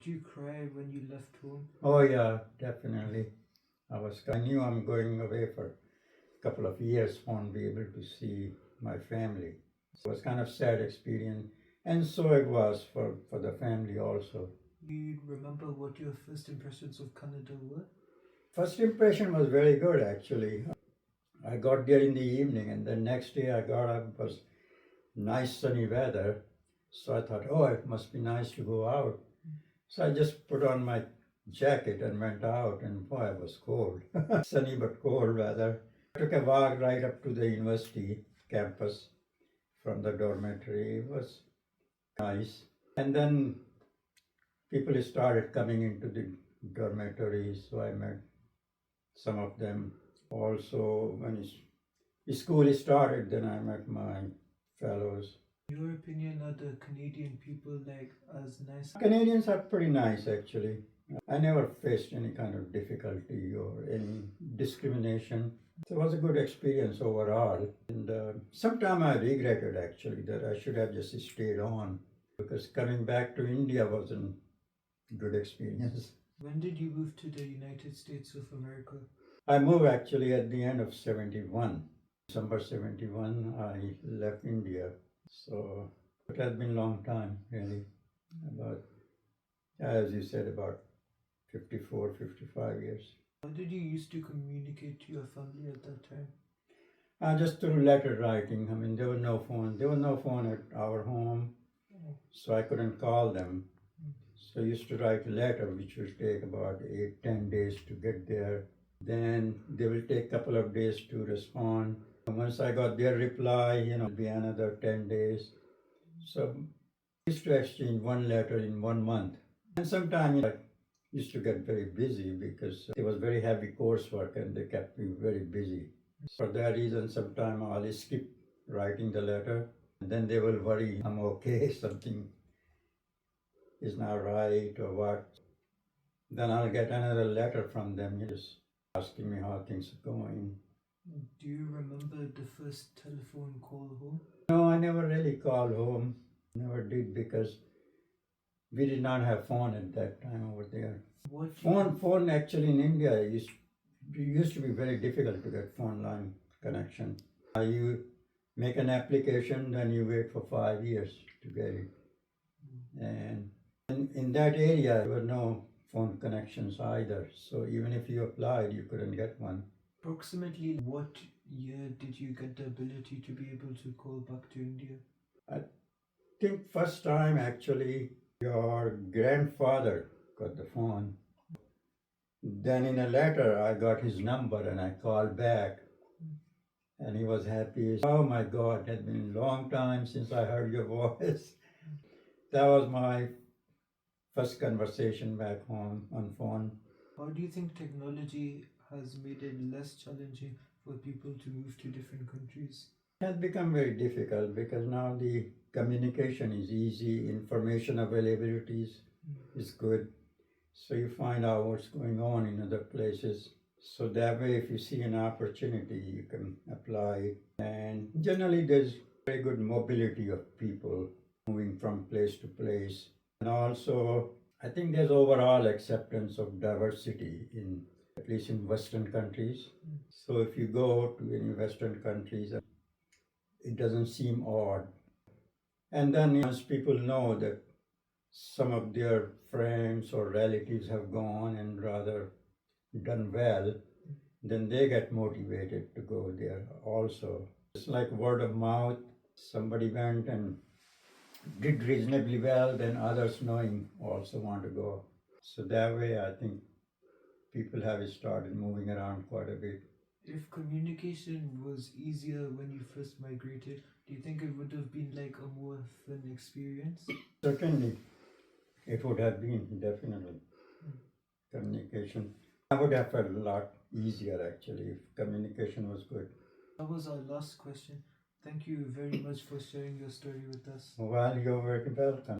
you cry when you left home? Oh yeah, definitely. I knew I'm going away for a couple of years, won't be able to see my family. So it was kind of sad experience, and so it was for the family also. Do you remember what your first impressions of Canada were? First impression was very good actually. I got there in the evening, and the next day I got up, it was nice sunny weather. So I thought, oh, it must be nice to go out. So I just put on my jacket and went out, and boy, it was cold. Sunny but cold weather. I took a walk right up to the university campus from the dormitory. It was nice. And then people started coming into the dormitories, so I met some of them. Also, when school started, then I met my fellows. In your opinion, are the Canadian people like as nice? Canadians are pretty nice actually. I never faced any kind of difficulty or any discrimination. So it was a good experience overall. And sometime I regretted actually that I should have just stayed on, because coming back to India wasn't a good experience. When did you move to the United States of America? I moved actually at the end of 71. December 71, I left India. So it has been a long time, really. About, as you said, about 54, 55 years. How did you used to communicate to your family at that time? Just through letter writing. I mean, there was no phone. There was no phone at our home, so I couldn't call them. So I used to write a letter, which would take about 8-10 days to get there. Then they will take a couple of days to respond. And once I got their reply, it'll be another 10 days. So I used to exchange one letter in 1 month. And sometimes I used to get very busy because it was very heavy coursework and they kept me very busy. For that reason, sometimes I'll skip writing the letter. And then they will worry I'm okay, something is not right or what. Then I'll get another letter from them just asking me how things are going. Do you remember the first telephone call home? No, I never really called home. Never did, because we did not have phone at that time over there. Phone actually in India used to be very difficult to get phone line connection. You make an application, then you wait for 5 years to get it. And in that area, there were no phone connections either. So even if you applied, you couldn't get one. Approximately what year did you get the ability to be able to call back to India? I think first time actually your grandfather got the phone. Then in a letter I got his number and I called back, and he was happy. Oh my God, it had been a long time since I heard your voice. That was my first conversation back home on phone. How do you think technology has made it less challenging for people to move to different countries? It has become very difficult because now the communication is easy, information availability is good. So you find out what's going on in other places. So that way, if you see an opportunity, you can apply. And generally, there's very good mobility of people moving from place to place. And also, I think there's overall acceptance of diversity at least in Western countries. So if you go to any Western countries, it doesn't seem odd. And then once people know that some of their friends or relatives have gone and rather done well, then they get motivated to go there also. It's like word of mouth. Somebody went and did reasonably well, then others knowing also want to go. So that way I think people have started moving around quite a bit. If communication was easier when you first migrated, do you think it would have been like a more fun experience? Certainly, it would have been, definitely. Communication. I would have felt a lot easier actually if communication was good. That was our last question. Thank you very much for sharing your story with us. Well, you're very welcome.